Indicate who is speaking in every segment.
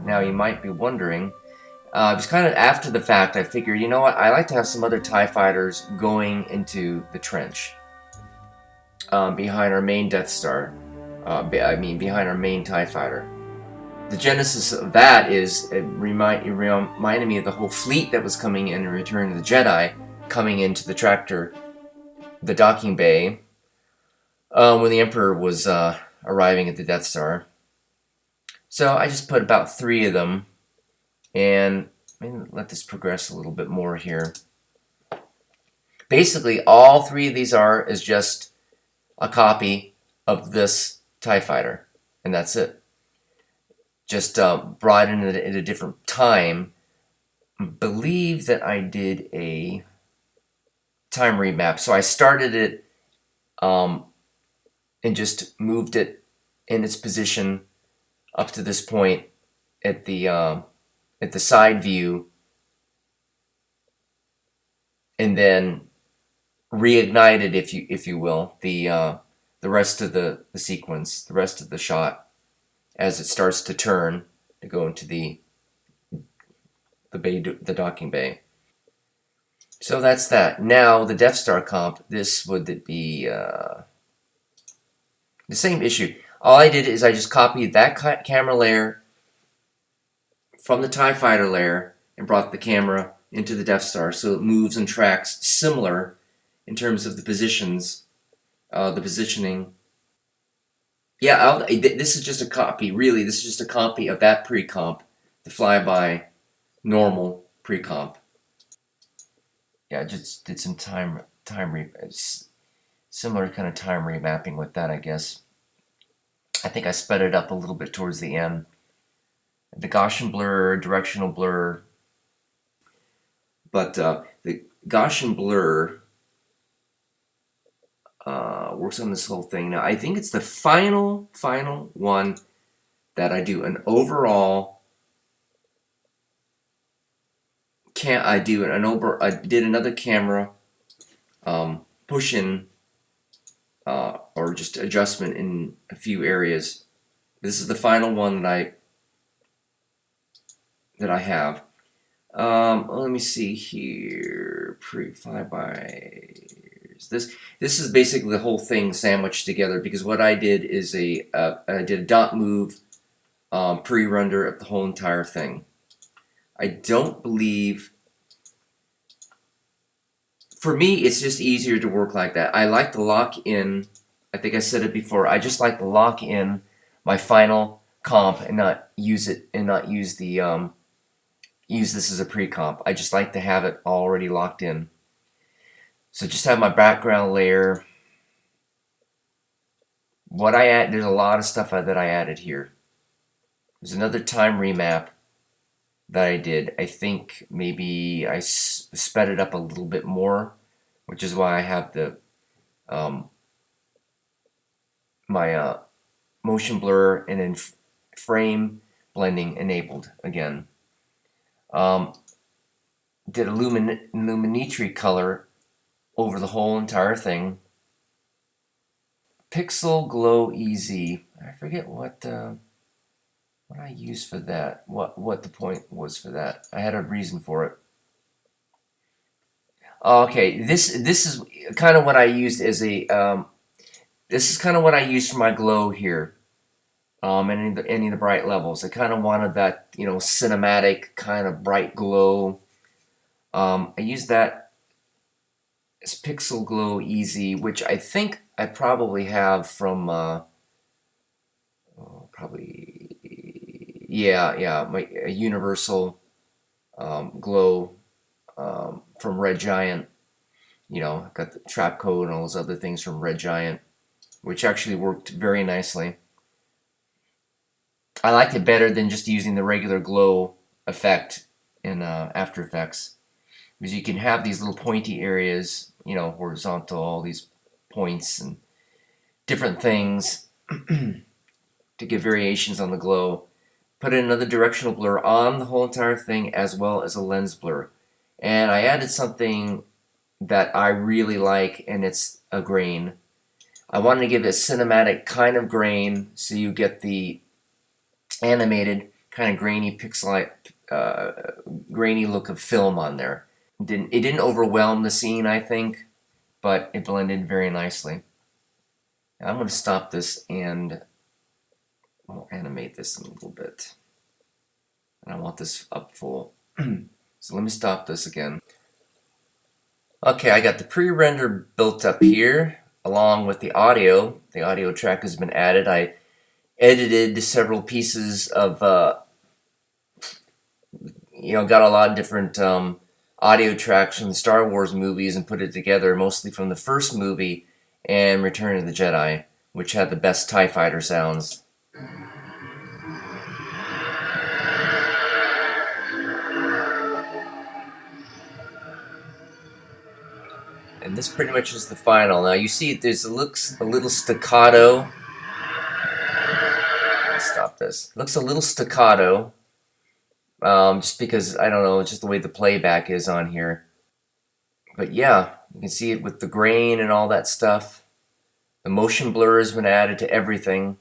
Speaker 1: Now you might be wondering, it was kind of after the fact. I figured, you know what, I like to have some other TIE fighters going into the trench behind our main Death Star. Behind our main TIE fighter. The genesis of that is it reminded me of the whole fleet that was coming in Return of the Jedi, coming into the tractor, the docking bay, when the Emperor was arriving at the Death Star. So I just put about 3 of them, and let this progress a little bit more here. Basically, all 3 of these is just a copy of this TIE fighter, and that's it. Just brought in at a different time. Believe that I did a time remap. So I started it and just moved it in its position up to this point at the side view, and then reignited, if you will, the rest of the sequence, the rest of the shot, as it starts to turn to go into the docking bay. So that's that. Now the Death Star comp. This would be the same issue. All I did is I just copied that camera layer from the TIE Fighter layer and brought the camera into the Death Star, so it moves and tracks similar in terms of the positions, the positioning. Yeah, this is just a copy. Really, this is just a copy of that pre-comp, the flyby normal pre-comp. Yeah, I just did some similar kind of time remapping with that, I guess. I think I sped it up a little bit towards the end. The Gaussian blur, directional blur. But the Gaussian blur works on this whole thing. Now, I think it's the final one that I do an overall. I did another camera push in or just adjustment in a few areas. This is the final one that I have. Let me see here. Flybys. This is basically the whole thing sandwiched together, because what I did is I did a dot move pre-render of the whole entire thing. I don't believe. For me, it's just easier to work like that. I like to lock in. I think I said it before. I just like to lock in my final comp and not use it, and not use the use this as a pre-comp. I just like to have it already locked in. So just have my background layer. What I add, there's a lot of stuff that I added here. There's another time remap that I did. I think maybe I sped it up a little bit more, which is why I have the my motion blur and then frame blending enabled again. Did a lumimetry color over the whole entire thing. Pixel Glow Easy. I forget what I used for that. What the point was for that. I had a reason for it. Okay, this is kind of what I used as a this is kind of what I used for my glow here. Any of the bright levels. I kind of wanted that, cinematic kind of bright glow. I used that as Pixel Glow Easy, which I think I probably have from my universal glow from Red Giant. Got the trap code and all those other things from Red Giant, which actually worked very nicely. I liked it better than just using the regular glow effect in After Effects, because you can have these little pointy areas, horizontal, all these points and different things to get variations on the glow. Put in another directional blur on the whole entire thing, as well as a lens blur. And I added something that I really like, and it's a grain. I wanted to give it a cinematic kind of grain, so you get the animated kind of grainy grainy look of film on there. It didn't overwhelm the scene, I think, but it blended very nicely. I'm going to stop this and I'll animate this a little bit. And I want this up full. So let me stop this again. Okay, I got the pre-render built up here along with the audio. The audio track has been added. I edited several pieces of, got a lot of different audio tracks from the Star Wars movies and put it together, mostly from the first movie and Return of the Jedi, which had the best TIE Fighter sounds. And this pretty much is the final. Now you see it looks a little staccato. Let's stop this. It looks a little staccato. Just because, I don't know, it's just the way the playback is on here. But yeah, you can see it with the grain and all that stuff. The motion blur has been added to everything.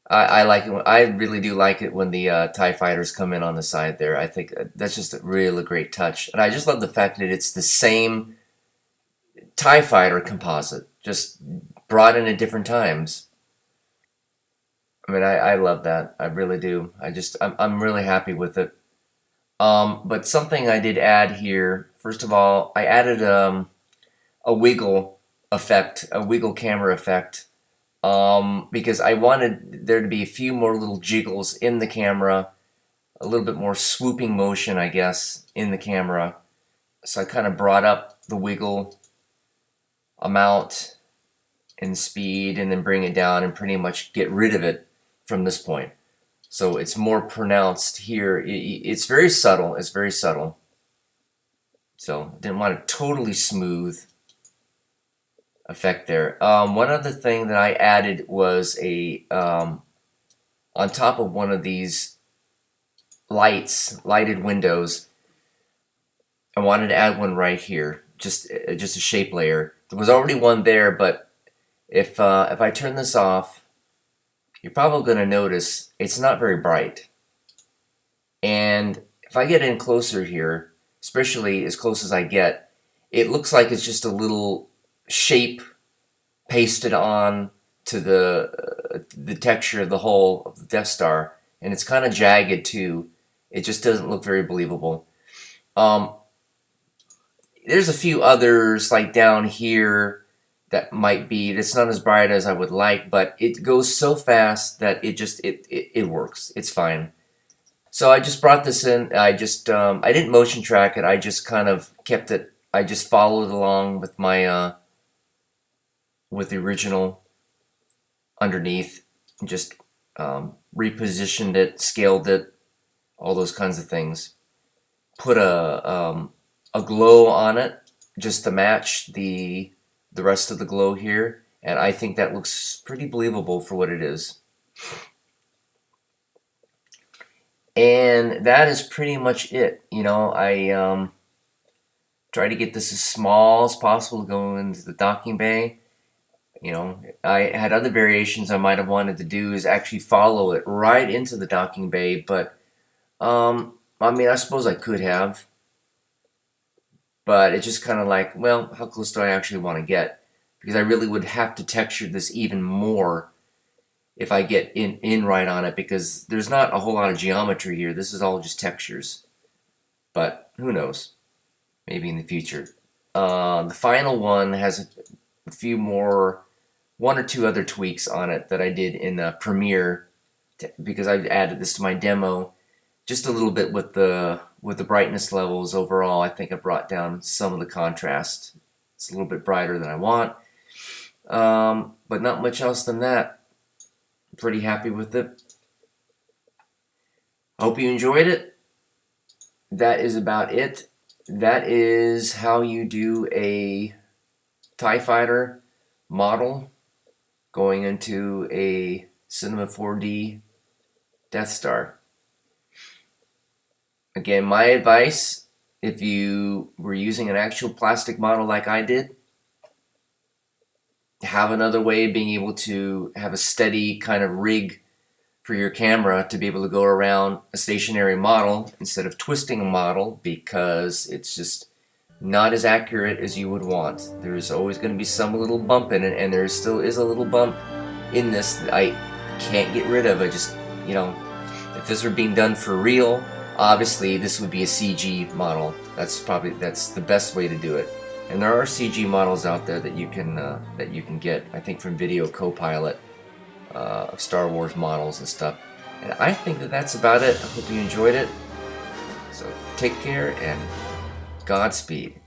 Speaker 1: I like it. I really do like it when the TIE fighters come in on the side there. I think that's just a really great touch. And I just love the fact that it's the same TIE fighter composite, just brought in at different times. I mean, I love that. I really do. I'm really happy with it. But something I did add here, first of all, I added a wiggle effect, a wiggle camera effect, because I wanted there to be a few more little jiggles in the camera, a little bit more swooping motion, I guess, in the camera. So I kind of brought up the wiggle amount and speed and then bring it down and pretty much get rid of it from this point. So it's more pronounced here. It's very subtle. It's very subtle. So didn't want a totally smooth effect there. One other thing that I added was on top of one of these lighted windows, I wanted to add one right here, just a shape layer. There was already one there, but if I turn this off, you're probably going to notice it's not very bright. And if I get in closer here, especially as close as I get, it looks like it's just a little shape pasted on to the texture of the hull of the Death Star, and it's kind of jagged too. It just doesn't look very believable. There's a few others like down here that might be, it's not as bright as I would like, but it goes so fast that it works. It's fine. So I just brought this in. I didn't motion track it. I just kind of kept it. I just followed along with my with the original underneath, and just repositioned it, scaled it, all those kinds of things. Put a glow on it just to match the rest of the glow here, and I think that looks pretty believable for what it is. And that is pretty much it. I try to get this as small as possible to go into the docking bay. I had other variations I might have wanted to do is actually follow it right into the docking bay, but I mean, I suppose I could have, but it's just kind of like, well, how close do I actually want to get? Because I really would have to texture this even more if I get in right on it, because there's not a whole lot of geometry here. This is all just textures, but who knows? Maybe in the future. The final one has a few more, one or two other tweaks on it that I did in Premiere, because I added this to my demo. Just a little bit with the brightness levels overall. I think I brought down some of the contrast. It's a little bit brighter than I want, but not much else than that. I'm pretty happy with it. I hope you enjoyed it. That is about it. That is how you do a TIE Fighter model going into a Cinema 4D Death Star. Again, my advice, if you were using an actual plastic model like I did, have another way of being able to have a steady kind of rig for your camera to be able to go around a stationary model instead of twisting a model, because it's just not as accurate as you would want. There's always going to be some little bump in it, and there still is a little bump in this that I can't get rid of. I just, you know, if this were being done for real, obviously this would be a CG model. That's the best way to do it. And there are CG models out there that you can get, I think, from Video Copilot, of Star Wars models and stuff. And I think that that's about it. I hope you enjoyed it. So take care and Godspeed.